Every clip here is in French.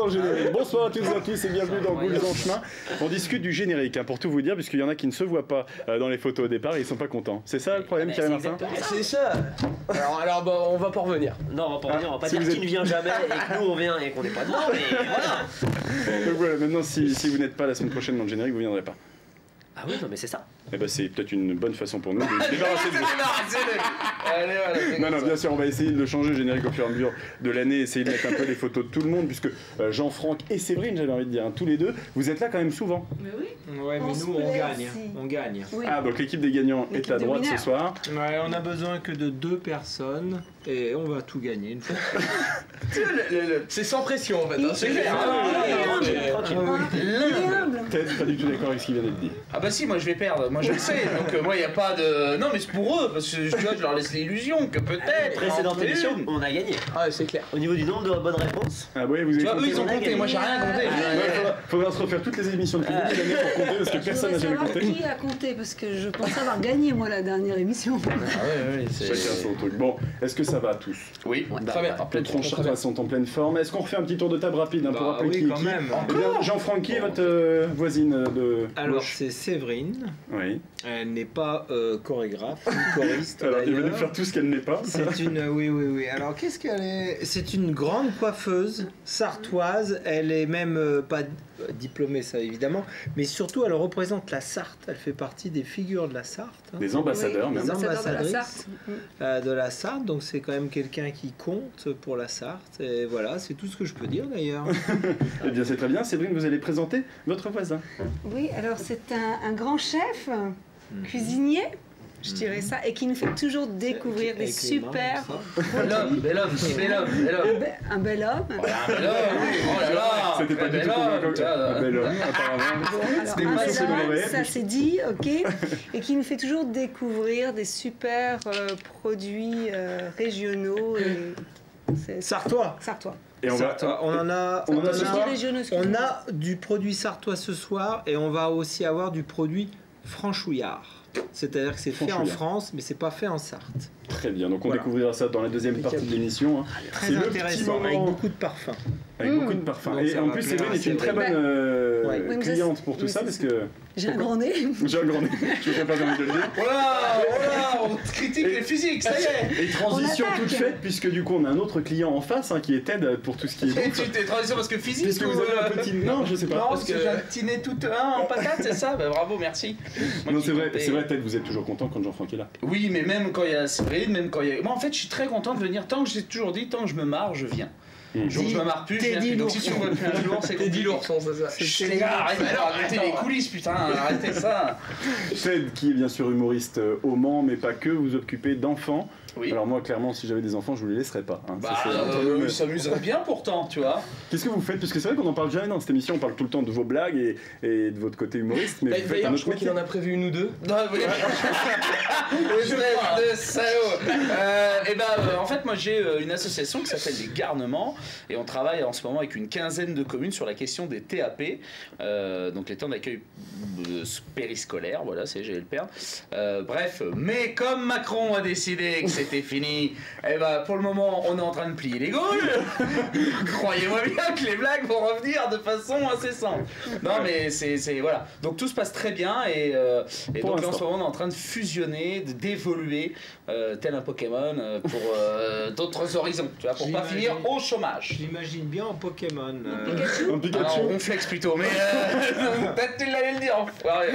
dans le générique. Bonsoir à toutes et à tous et bienvenue dans Goules en chemin. On discute du générique, pour tout vous dire, puisqu'il y en a qui ne se voient pas dans les photos au départ et ils sont pas contents. C'est ça le problème, Thierry Martin? C'est ça. Alors bah, on va pas revenir. Non, on va pas revenir, on va pas dire qui ne vient jamais et que nous on vient et qu'on n'est pas dedans, mais voilà. Donc voilà, maintenant si vous n'êtes pas la semaine prochaine dans le générique, vous viendrez pas. Ah oui, non mais c'est ça. Eh ben c'est peut-être une bonne façon pour nous de se débarrasser de vous. Allez, voilà, Non, bien sûr, on va essayer de le changer le générique au fur et à mesure de l'année, essayer de mettre un peu les photos de tout le monde, puisque Jean-Franck et Séverine, j'avais envie de dire, tous les deux, vous êtes là quand même souvent. Mais oui. Ouais, mais nous on gagne. On gagne. Oui. Ah, donc l'équipe des gagnants est à droite ce soir. Ouais, on a besoin que de 2 personnes et on va tout gagner une fois. C'est sans pression en fait, hein, c'est clair. Ted, pas du tout d'accord avec ce qu'il vient d'être dit. Ah bah si, moi je vais perdre, moi je le sais, donc moi il n'y a pas de... Non mais c'est pour eux, parce que tu vois, je leur laisse l'illusion que peut-être... Précédente émission, on a gagné. Ah c'est clair. Au niveau du nombre de bonnes réponses. Ah oui, vous avez Tu vois, eux compté. ils ont compté, moi j'ai rien compté. Faudra se refaire toutes les émissions depuis le début de l'année pour compter, parce que personne n'a jamais compté. Qui a compté? Parce que je pense avoir gagné moi la dernière émission. Ah ouais, Chacun son truc. Bon, est-ce que ça va à tous? Oui, très bien. En Les tronches sont en pleine forme. Est-ce qu'on refait un petit tour de table rapide pour rappeler qui est quand qui? même. Eh bien, Jean-Franck, qui est votre voisine de Alors gauche? c'est Séverine. Oui. Elle n'est pas chorégraphe, ni choriste. Alors, il va nous d'ailleurs. faire tout ce qu'elle n'est pas. C'est une, oui. Alors qu'est-ce qu'elle est? C'est une grande coiffeuse sartoise. Elle est même pas diplômée, ça évidemment, mais surtout elle représente la Sarthe. Elle fait partie des figures de la Sarthe. Hein. Des ambassadeurs, Oui, même. Des ambassadeurs de la ambassadrices Sarthe. de la Sarthe. Donc c'est quand même quelqu'un qui compte pour la Sarthe. Et voilà, c'est tout ce que je peux dire d'ailleurs. Eh bien, c'est très bien. Séverine, vous allez présenter votre voisin. Oui, alors c'est un grand chef, cuisinier, je dirais ça, et qui nous fait toujours découvrir des Avec les mains, super... Bel homme. Un bel homme. Oh là là. C'était pas du tout convaincant. Un bel homme, apparemment. Alors, C'était un une bel source de homme, l'oreille. ça c'est dit, ok, et qui nous fait toujours découvrir des super produits régionaux et Sartois. sartois. Et on va. On en a. On en a ce Je dis soir. régionaux, On excusez-moi. a du produit sartois ce soir et on va aussi avoir du produit franchouillard. C'est-à-dire que c'est fait en Franchouillard. France, mais c'est pas fait en Sarthe. Très bien. Donc, on Voilà. découvrira ça dans la deuxième partie de l'émission. Hein. Très C'est le petit intéressant, moment. avec beaucoup de parfums. Avec beaucoup de parfums. Donc, Et ça en va plus, plaire Séverine à est une très bonne Séverine. Oui, mais ça, cliente c'est- pour tout oui, ça, c'est parce ça. que J'ai un grand nez. j'ai un grand nez. Je ne pas envie de le dire. Oh là, on critique les physiques, ça y est. Et transition On attaque. toute faite, puisque du coup, on a un autre client en face qui est Ted pour tout ce qui est Et bouffe. tu t'es transition parce que physique Puisque ou, vous avez un petit. Non, je sais pas. Non, Parce parce que j'ai un petit nez tout en patate, c'est ça? Bah, bravo, merci. Moi Non, qui c'est vrai, comptais- Ted, vous êtes toujours content quand Jean-Franck est là. Oui, mais même quand il y a Séverine, même quand il y a... Moi, en fait, je suis très content de venir. Tant que j'ai toujours dit, tant que je me marre, je viens. Le jour où je me marre plus, je viens plus. Donc si tu me vois plus un jour, c'est compliqué. l'ourson, c'est ça. Chut, les gars, arrêtez les coulisses, putain, arrêtez ça. Ted, qui est bien sûr humoriste au Mans, mais pas que, vous vous occupez d'enfants. Oui. Alors moi, clairement, si j'avais des enfants, je vous les laisserais pas. Hein. Bah, Ça, c'est entre nous, mais- il s'amuserait bien pourtant, tu vois. Qu'est-ce que vous faites? Parce que c'est vrai qu'on en parle jamais dans cette émission, on parle tout le temps de vos blagues et de votre côté humoriste, mais vous faites un D'ailleurs, je autre crois qu'il métier. en a prévu une ou deux. Non, oui. Espèce de salaud. En fait, moi j'ai une association qui s'appelle les Garnements et on travaille en ce moment avec une quinzaine de communes sur la question des TAP, donc les temps d'accueil périscolaire, voilà, c'est j'ai le perdre. Bref, mais comme Macron a décidé que c'était fini, pour le moment on est en train de plier les gaules. Croyez-moi bien que les blagues vont revenir de façon incessante. Non mais c'est voilà. Donc tout se passe très bien et Pour donc là, en l'instant. ce moment on est en train de fusionner, d'évoluer tel un Pokémon pour d'autres horizons, tu vois, pour pas J'imagine. finir au chômage. J'imagine bien en Pokémon. Un Pikachu. Alors, on flex plutôt, mais peut-être tu l'allais le dire, enfoiré.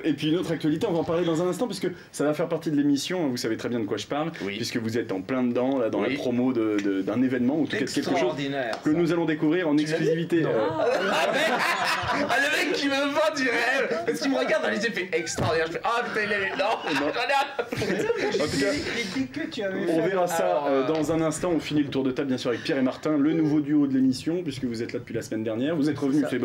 Et puis une autre actualité, on va en parler dans un instant, puisque ça va faire partie de l'émission, vous savez très bien de quoi je parle, Oui. puisque vous êtes en plein dedans, là, dans Oui. la promo d'un événement, ou en tout cas de quelque chose Extraordinaire. que nous allons découvrir en exclusivité. Le mec qui me vend du rêve, parce qu'il me regarde dans les yeux, il fait extraordinaire. Je fais ah putain, il est non, j'en ai En tout cas, Les que tu avais on fait. verra ça Alors, dans un instant. On finit le tour de table bien sûr avec Pierre et Martin, le nouveau duo de l'émission, puisque vous êtes là depuis la semaine dernière. Vous êtes revenus, ça. c'est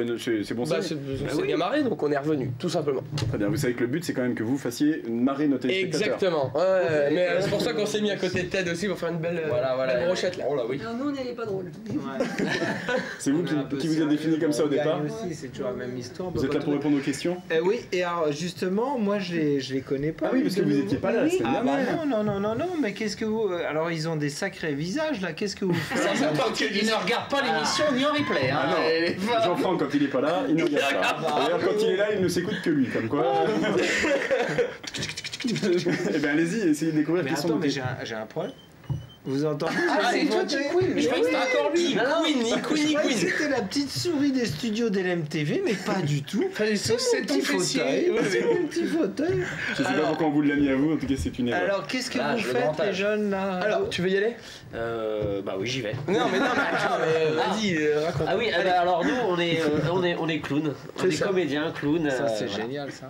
bon Bah, signe. c'est bien marré, donc on est revenu, tout simplement. Très bien, vous savez que le but c'est quand même que vous fassiez marrer nos téléspectateurs. Exactement. Ouais, mais c'est pour ça qu'on s'est mis à côté de Ted aussi pour faire une belle, belle brochette là. Oh là oui. Non, nous on n'est pas drôles. C'est vous qui vous êtes défini comme ça au départ. Aussi, c'est toujours la même histoire. Vous êtes là pour répondre aux questions. Oui, et alors justement, moi je les connais pas. Ah oui, parce que vous étiez pas là la Oui. semaine Ah bah dernière. non, mais qu'est-ce que vous... Alors ils ont des sacrés visages là, qu'est-ce que vous Il ne regarde pas l'émission ni en replay. Hein. Ah non, Jean-Franck, quand il est pas là, il ne regarde pas. D'ailleurs, quand il est là, il ne s'écoute que lui, comme quoi. Eh bien, allez-y, essayez de découvrir Mais qui sont attends, nos mais j'ai un problème. Vous entendez? Ah, c'est toi, Queen. Mais je croyais que c'était encore lui. Je croyais que c'était la petite souris des studios d'LMTV, mais pas du tout. C'est ton fessier. C'est mon petit fauteuil. Je sais pas pourquoi on vous l'a mis à vous, en tout cas, c'est une erreur. Alors, qu'est-ce que vous faites, les jeunes, là? Alors, tu veux y aller? Bah oui, j'y vais. Non, mais vas-y, raconte. Ah oui, alors nous, on est clown. On est comédien, clown. Ça, c'est voilà. génial, ça.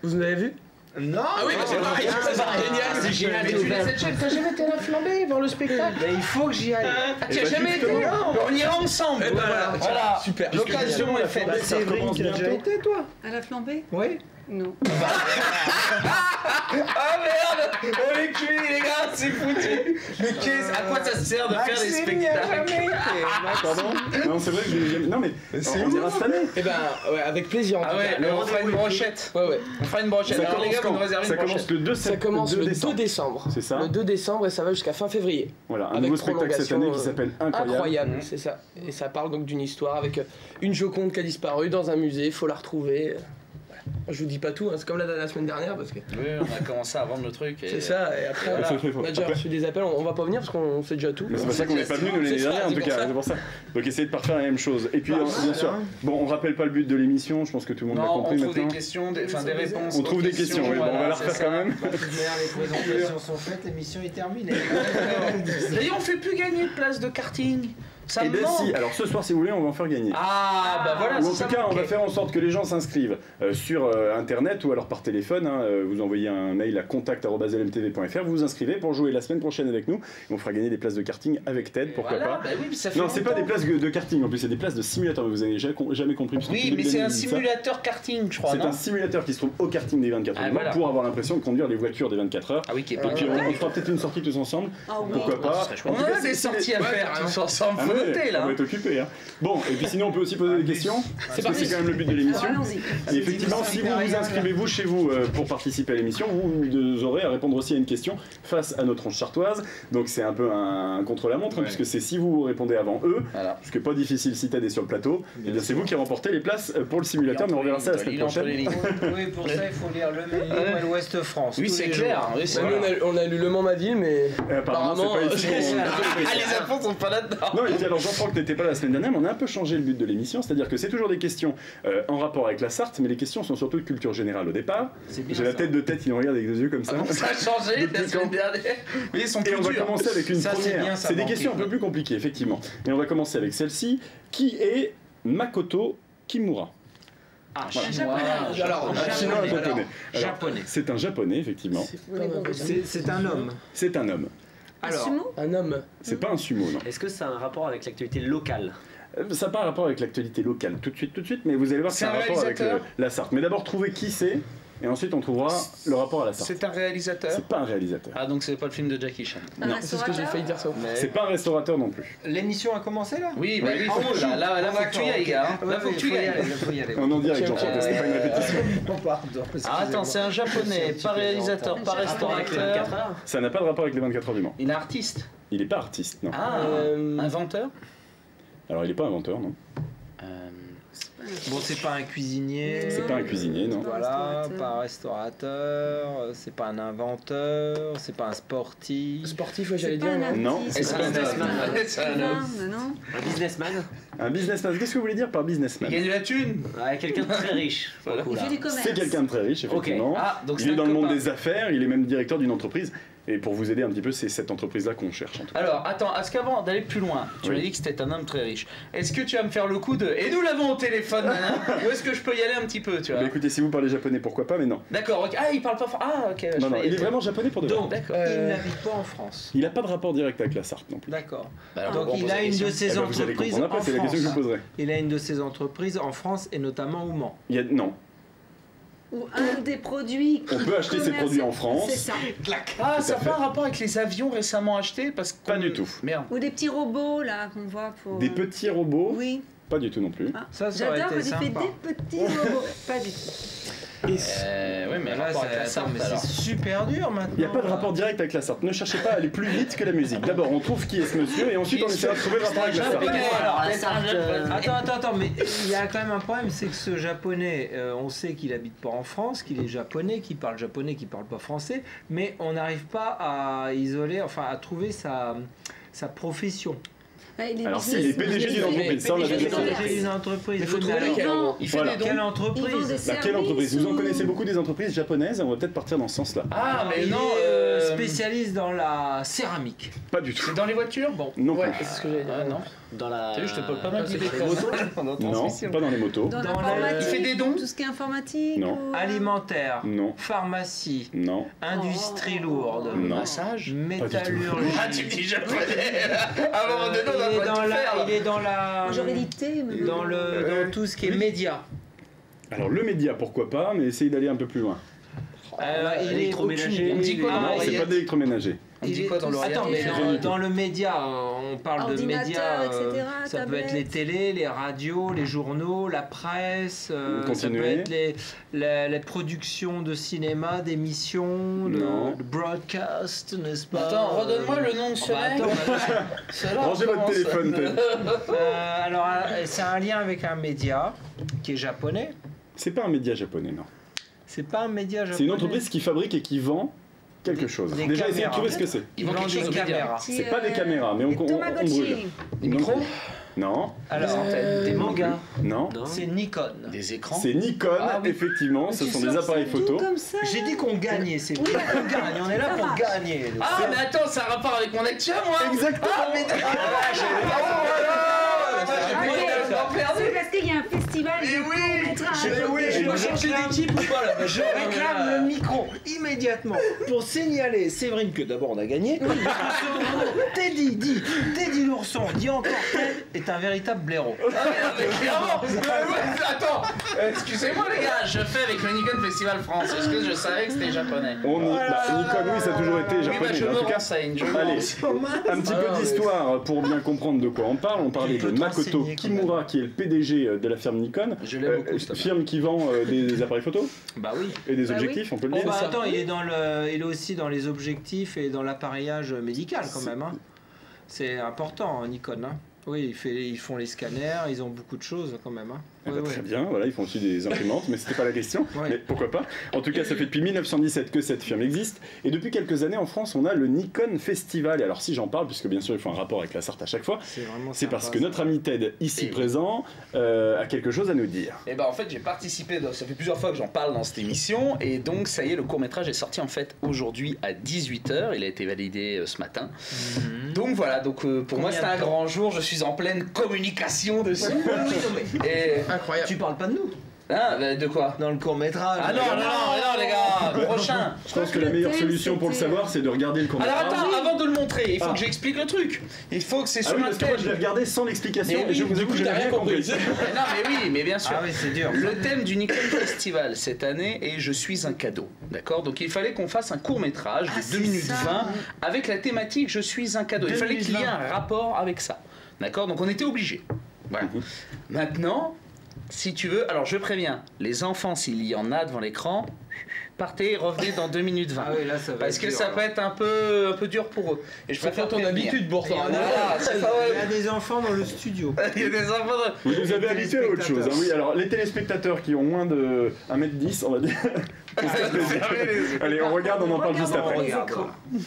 Vous en avez vu? Non. Ah oui, c'est pareil, c'est génial. Mais tu laisses cette chaîne, t'as jamais été à la flambée voir le spectacle? Mais il faut que j'y aille. Tu as jamais été? On ira ensemble. Eh ben voilà, super. L'occasion est faite. C'est Séverine qui a déjà été, toi? À la flambée? Oui. Non. Ah merde! On est cuits les gars, c'est foutu! Mais à quoi ça sert de faire des spectacles? Pardon? Non, c'est vrai que je l'ai. Non, mais on ira cette année. Eh ben, ouais, avec plaisir. Ah ouais, on fera une brochette. Ouais. On fera une brochette. Ça Alors les commence gars, vous nous réservez Ça une commence brochette. le 2 Ça commence le 2 décembre. C'est ça. Le 2 décembre et ça va jusqu'à fin février. Voilà, un Avec nouveau spectacle cette année qui prolongation, s'appelle Incroyable. Incroyable, c'est ça. Et ça parle donc d'une histoire avec une Joconde qui a disparu dans un musée, faut la retrouver. Je vous dis pas tout, hein, c'est comme la semaine dernière parce que. Oui, on a commencé à vendre le truc. C'est ça, et après on a déjà reçu des appels, on va pas venir parce qu'on sait déjà tout. Mais c'est pour ça qu'on n'est pas venu l'année dernière en tout cas, c'est pour ça. Donc essayez de pas refaire la même chose. Et puis bien sûr, bon on rappelle pas le but de l'émission, je pense que tout le monde l'a Non, on compris trouve maintenant. des questions, des réponses. On trouve des questions, oui, bon, on va la c'est refaire ça. quand même. Bah, de toute manière, les présentations sont faites, l'émission est terminée. D'ailleurs, on fait plus gagner de place de karting. Ça Et me bien manque. si, alors ce soir si vous voulez on va en faire gagner. Ah bah voilà, Ou en c'est ça tout cas, on va manquait. faire en sorte que les gens s'inscrivent sur internet ou alors par téléphone. Hein, vous envoyez un mail à contact@lmtv.fr, vous vous inscrivez pour jouer la semaine prochaine avec nous. Et on fera gagner des places de karting avec Ted, pourquoi Voilà, pas. bah oui, mais ça fait Non, c'est pas des longtemps. places de karting en plus, c'est des places de simulateur. Vous avez jamais compris. parce que Oui, tous mais les c'est un années, ils disent ça. simulateur karting, je crois, C'est non? un simulateur qui se trouve au karting des 24 heures Ah, du Mans voilà. pour avoir l'impression de conduire les voitures des 24 heures. Ah oui, qui est Et pas puis on fera peut-être une sortie tous ensemble. Ah oui. Pourquoi pas. On En tout a cas, des c'est- sorties à Ouais, faire carrément. tous ensemble, Ah faut ouais, noter on là. va être occupé. Hein. Bon, et puis sinon on peut aussi poser des questions. Parce que c'est quand même le but de l'émission. Alors, allons-y. Et effectivement, si vous vous inscrivez vous chez vous pour participer à l'émission, vous aurez à répondre aussi à une question face à nos tronches chartoises. Donc c'est un peu un contre-la-montre, hein, puisque c'est si vous répondez avant eux, Voilà. puisque pas difficile si Ted est sur le plateau, et bien c'est vous qui remportez les places pour le simulateur, mais on verra ça la semaine prochaine. Oui, pour ça, il faut lire le Mail et l'Ouest France. Oui, tous c'est les clair. jours. Oui, c'est Nous, on a lu Le Mans ma ville, mais Et apparemment, c'est pas ici. Ah, les infos sont pas là-dedans. Non, et puis alors Jean-Franck n'était pas là la semaine dernière, mais on a un peu changé le but de l'émission, c'est-à-dire que c'est toujours des questions en rapport avec la Sarthe, mais les questions sont surtout de culture générale au départ. J'ai la tête de tête, il me regarde avec des yeux comme ça. Ça a changé la Depuis semaine quand dernière. Mais ils sont Et plus on va durs. commencer avec une Ça, c'est première. bien, ça C'est des manque. questions un peu plus compliquées, effectivement. Et on va commencer avec celle-ci. Qui est Makoto Kimura? Ah, Voilà. chinois. alors, Chinois ou japonais? Alors, Japonais. c'est un japonais, effectivement. C'est un homme. C'est un homme. Alors, Sumo? un homme. C'est pas un sumo, non. Est-ce que ça a un rapport avec l'actualité locale? Ça n'a pas un rapport avec l'actualité locale tout de suite, mais vous allez voir que C'est c'est un un rapport avec réalisateur la Sarthe. Mais d'abord, trouvez qui c'est, et ensuite on trouvera le rapport à la Sarthe. C'est un réalisateur. C'est pas un réalisateur. Ah, donc c'est pas le film de Jackie Chan. Un Non, C'est ce que j'ai failli dire ça. C'est pas un restaurateur non plus. l'émission a commencé là? Oui, bah oui, Ah, on faut, joue. là, faut que tu y ailles, gars. hein. Là, faut que tu y ailles. Faut y aller. On en direct, Ok, Jean-François, ok. c'était pas une répétition. Pardon. Ah, attends, c'est un japonais, pas réalisateur, pas restaurateur. 24 heures. Ça n'a pas de rapport avec les 24 heures du Mans. Il est artiste. Il est pas artiste, non. Ah, inventeur. Alors il est pas inventeur, non. Bon, c'est pas un cuisinier. C'est pas un cuisinier, non. Voilà, pas un restaurateur, c'est pas un inventeur, c'est pas un sportif. Sportif, ouais, j'allais C'est pas dire. un Non. artiste, Est-ce c'est que pas c'est un un- c'est un homme. non. Un businessman? Un businessman. Qu'est-ce que vous voulez dire par Il businessman? gagne de la thune. Ouais, quelqu'un de très riche. pour le coup, Il là. fait du commerce. C'est quelqu'un de très riche, effectivement. Ah, donc Il c'est est un dans le monde copain. des affaires, il est même directeur d'une entreprise. Et pour vous aider un petit peu, c'est cette entreprise-là qu'on cherche. En tout cas. Alors, attends, est-ce qu'avant d'aller plus loin, tu Oui. m'as dit que c'était un homme très riche. Est-ce que tu vas me faire le coup de. Et nous l'avons au téléphone, nana, ou est-ce que je peux y aller un petit peu, tu vois? Bah, écoutez, si vous parlez japonais, pourquoi pas, mais non. D'accord, ok. Ah, il parle pas fort. Ah, ok. je Non, non, vais y il est aller. vraiment japonais pour de vrai. Donc, D'accord. il n'habite pas en France. Il n'a pas de rapport direct avec la Sarthe non plus. D'accord. Bah, alors, Donc on il pose a la une question. de ses Eh ben, vous allez entreprises comprendre en après, c'est la question que je vous France. poserai. Il a une de ses entreprises en France et notamment au Mans. Il y a... Non, Ou un des produits. on peut acheter ses produits en France. C'est ça. Ah, Tout ça à n'a fait. pas un rapport avec les avions récemment achetés parce que. Pas du tout. Merde. Ou des petits robots là qu'on voit pour. Des petits robots. Oui. Pas du tout non plus. Ah, Ça aurait j'adore été quand il fait sympa. des petits robots. Pas du tout. Oui, mais Là, rapport avec la Sarthe, mais alors. c'est super dur maintenant. Il n'y a pas de rapport direct avec la Sarthe. Ne cherchez pas à aller plus vite que la musique. D'abord, on trouve qui est ce monsieur et ensuite on essaiera de trouver le rapport avec la Sarthe. Alors, la Sarthe, Attends, mais il y a quand même un problème, c'est que ce japonais, on sait qu'il habite pas en France, qu'il est japonais, qu'il parle pas français, mais on n'arrive pas à isoler, enfin à trouver sa profession. Ah, il est Alors si, business- il est PDG d'une entreprise, ça on l'a déjà PDG fait. Une entreprise. Il faut trouver alors, laquelle. Il fait Voilà. des dons. quelle Ils vendent entreprise des Quelle services entreprise Vous en ou- connaissez beaucoup des entreprises japonaises, on va peut-être partir dans ce sens-là. Ah, mais il non, est spécialiste dans la céramique. Pas du tout. c'est dans les voitures. Bon. Non Ouais, plus. c'est ce que j'allais dire. Ah non. dans la. T'as vu, je te pose pas mal c'est d'idées des comme motos. ça pendant ta Non, transmission. pas dans les motos. Dans Dans l'informatique, Il fait des dons tout ce qui est informatique Non. ou- Alimentaire, Non, pharmacie, non, industrie Oh. lourde, Non. Massage. métallurgie. Ah, tu me dis japonais. À un moment donné, on il, a est pas dans tout la, faire. il est dans la. J'aurais dit thé, mais Dans, dans tout ce qui est média. Alors le média, pourquoi pas, mais essayez d'aller un peu plus loin. Il est électroménager. On dit quoi dans Non, c'est l'oreillette pas d'électroménager. On dit quoi dans l'oreillette Attends, mais Rien du tout. dans le média, on parle de Ordinateur, médias. etc., Ça peut tablette. être les télés, les radios, les journaux, la presse. Ça peut Continuez. être les productions de cinéma, d'émissions, Non. le broadcast, n'est-ce pas? Attends, redonne-moi le nom de ce bah, mec. attends, Cela, Rangez votre comment ça- téléphone, Ted. alors, c'est un lien avec un média qui est japonais. C'est pas un média japonais, non. C'est pas un média japonais. C'est une entreprise qui fabrique et qui vend quelque chose. des Déjà, essayez de caméras. trouver ce que c'est. Ils vendent quelque chose des au média. caméras. C'est pas des caméras, mais on des brûle. Tamagotchi. Des micros. Non, Alors, Des mangas. non. Non. c'est Nikon. Des écrans. C'est Nikon, Ah oui. effectivement, ce Tu sont des sors appareils ça d'où photo. comme ça, J'ai là dit qu'on gagnait, c'est Oui, vrai qu'on gagne, on est là ça pour marche. gagner. Ah, mais attends, ça a rapport avec mon actu, moi. Exactement. Ah, mais Allez, c'est parce qu'il y a un festival de courts-métrages. Je dois changer d'équipe ou pas là Je réclame le micro immédiatement pour signaler, Séverine, que d'abord on a gagné. Teddy l'ourson, dit encore Ted, est un véritable blaireau. mais clairement. Attends, excusez-moi les gars, je fais avec le Nikon Festival France. Est-ce que je savais que c'était japonais? On y... Nikon, oui, ça a toujours été Oui, bah, japonais. je mais me en tout cas, renseigne. Je me allez, renseigne. un petit peu d'histoire pour bien comprendre de quoi on parle. On parlait Tu de peux te Makoto renseigner, quand Kimura, qui est le PDG de la firme Nikon. Je l'aime beaucoup, cette Firme qui vend des appareils photo Bah oui. et des Bah objectifs, on peut le Oh dire. bah ça. attends, il est aussi dans les objectifs et dans l'appareillage médical quand même. Hein. C'est important, hein, Nikon. Hein. Oui, ils font les scanners, ils ont beaucoup de choses quand même. Hein. Ah bah, Ouais, très ouais. bien, voilà, ils font aussi des imprimantes, mais c'était pas la question. Ouais. Mais pourquoi pas. En tout cas, ça fait depuis 1917 que cette firme existe. Et depuis quelques années, en France, on a le Nikon Festival. Et alors, si j'en parle, puisque bien sûr, il faut un rapport avec la Sarthe à chaque fois, C'est vraiment c'est parce sympa, que notre ami Ted, ici Et oui. présent, a quelque chose à nous dire. Et ben en fait j'ai participé, ça fait plusieurs fois que j'en parle dans cette émission et donc ça y est le court métrage est sorti en fait aujourd'hui à 18h, il a été validé ce matin. Donc voilà, donc pour moi Combien c'est un de temps grand jour, je suis en pleine communication dessus. Oui, non, mais Et... Incroyable. tu parles pas de nous Hein, bah, de quoi? dans le court métrage. Ah non, non, non, non les gars, prochain. Je pense que la meilleure solution pour le savoir, c'est de regarder le Alors court-métrage. attends, avant de le montrer, il faut Ah. que j'explique le truc. Il faut que c'est Ah sur oui, un parce que moi, je l'ai thème. regardé sans l'explication, Mais et je oui, vous Du avoue coup, que je t'as n'ai rien rien compris. compris. Non mais oui, mais bien sûr. Ah oui, c'est dur. Le thème du Nikon Festival cette année est Je suis un cadeau. D'accord? Donc il fallait qu'on fasse un court métrage Ah, de 2 c'est minutes ça. 20 avec la thématique Je suis un cadeau. Il fallait qu'il y ait 2020. un rapport avec ça. D'accord? Donc on était obligés. Voilà. Mhm. Maintenant, si tu veux, alors je préviens, les enfants, s'il y en a devant l'écran, partez, revenez dans 2 minutes 20. Ah oui, là ça va Parce être que dur, ça alors. peut être un peu dur pour eux. Et je Faut préfère faire ton prévenir. habitude pour ça. Il y en a- Voilà, c'est pas Il y vrai. a des enfants dans le studio. Il y a des enfants dans- Vous nous avez habitué à autre chose. Hein, oui, alors les téléspectateurs qui ont moins de 1m10, on va dire. on se fait plaisir. Allez, on regarde, on en parle juste Regardons après. les Regarde, écrans. voilà.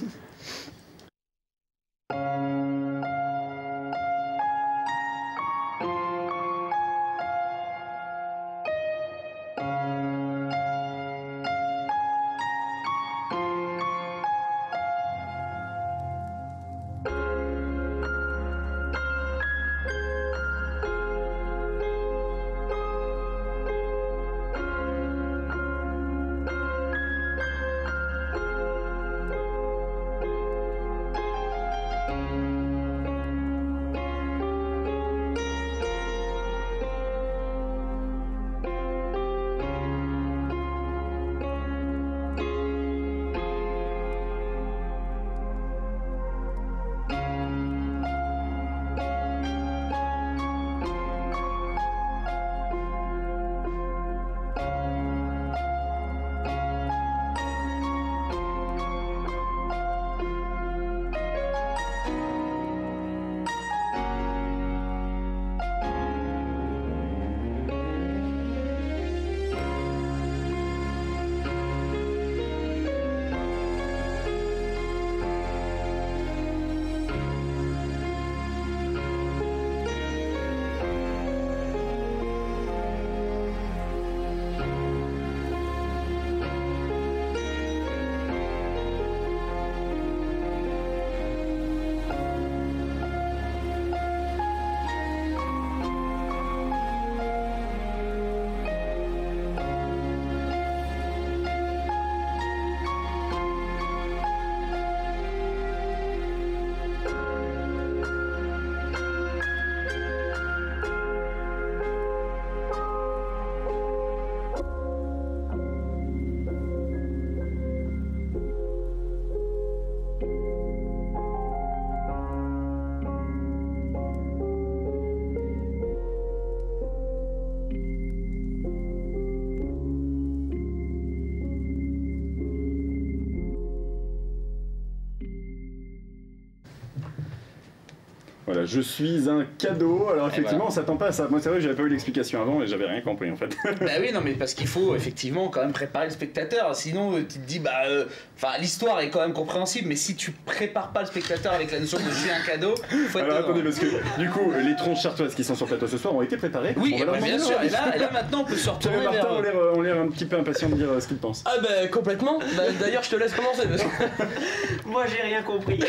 Voilà, je suis un cadeau. Alors effectivement, voilà. on s'attend pas à ça. Moi, c'est vrai que j'avais pas eu l'explication avant et j'avais rien compris en fait. Bah oui, non, mais parce qu'il faut effectivement quand même préparer le spectateur. Sinon, tu te dis, enfin, l'histoire est quand même compréhensible, mais si tu prépares pas le spectateur avec la notion de je suis un cadeau, faut être Alors dedans. attendez, parce que du coup, les tronches chartoises qui sont sur le plateau ce soir ont été préparées. Oui, On va leur bien demander sûr. leur avis. Et là, maintenant, on peut se Thierry retourner Martin vers. ont l'air un petit peu impatients de dire ce qu'ils pensent. Ah bah complètement. Bah, d'ailleurs, je te laisse commencer. Parce que... Moi j'ai rien compris.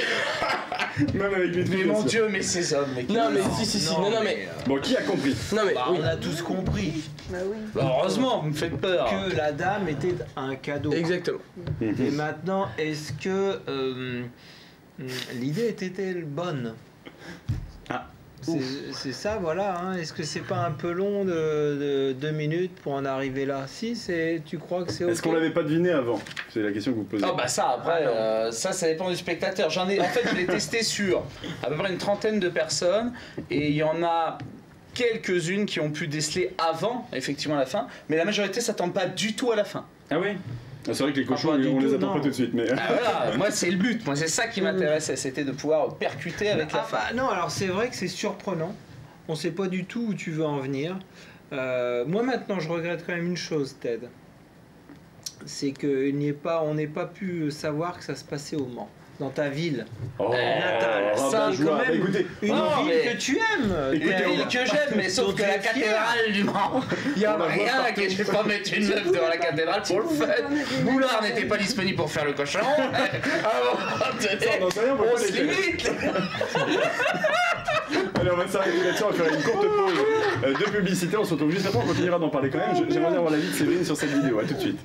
Même avec les Mais mon Dieu, mais ces hommes, mais Non mais si. Non mais. Bon, qui a compris? Non mais. Bah, oui. on a tous compris Bah oui. Bah, heureusement, vous me faites peur. que la dame était un cadeau. Exactement. Et maintenant, est-ce que l'idée était-elle bonne? Ah. C'est ça, voilà. Hein. Est-ce que c'est pas un peu long de 2 minutes pour en arriver là? Si, tu crois que c'est ok? Est-ce qu'on l'avait pas deviné avant? C'est la question que vous posez. Ah bah ça après ça dépend du spectateur. En fait je l'ai testé sur à peu près une trentaine de personnes et il y en a quelques-unes qui ont pu déceler avant effectivement la fin, mais la majorité s'attend pas du tout à la fin. Ah oui? Ah, c'est vrai que les cochons, pas du on les tout, attend non. pas tout de suite, mais. Ah, voilà, moi c'est le but, moi c'est ça qui m'intéressait, c'était de pouvoir percuter avec la fin. Bah, non, alors c'est vrai que c'est surprenant. On sait pas du tout où tu veux en venir. Moi maintenant, je regrette quand même une chose, Ted. C'est on n'ait pas pu savoir que ça se passait au Mans, dans ta ville. Oh, natale. Ça, rabat-joie. quand même, Bah, écoutez, Une Non, ville mais- que tu aimes. Écoutez, Une ville que j'aime, mais sauf dont que tu la es fier. cathédrale du Mans, il y a On la voit rien partout. que je vais pas mettre une meuf devant la cathédrale pour le fun. Boulard n'était pas disponible pour faire le cochon. ça, on n'en sait rien, On pourquoi se les- limite. Allez, on va s'arrêter là-dessus, on va faire une courte pause de publicité. On se retrouve juste après, on continuera d'en parler quand même. J'aimerais bien avoir l'avis de Séverine sur cette vidéo. À tout de suite.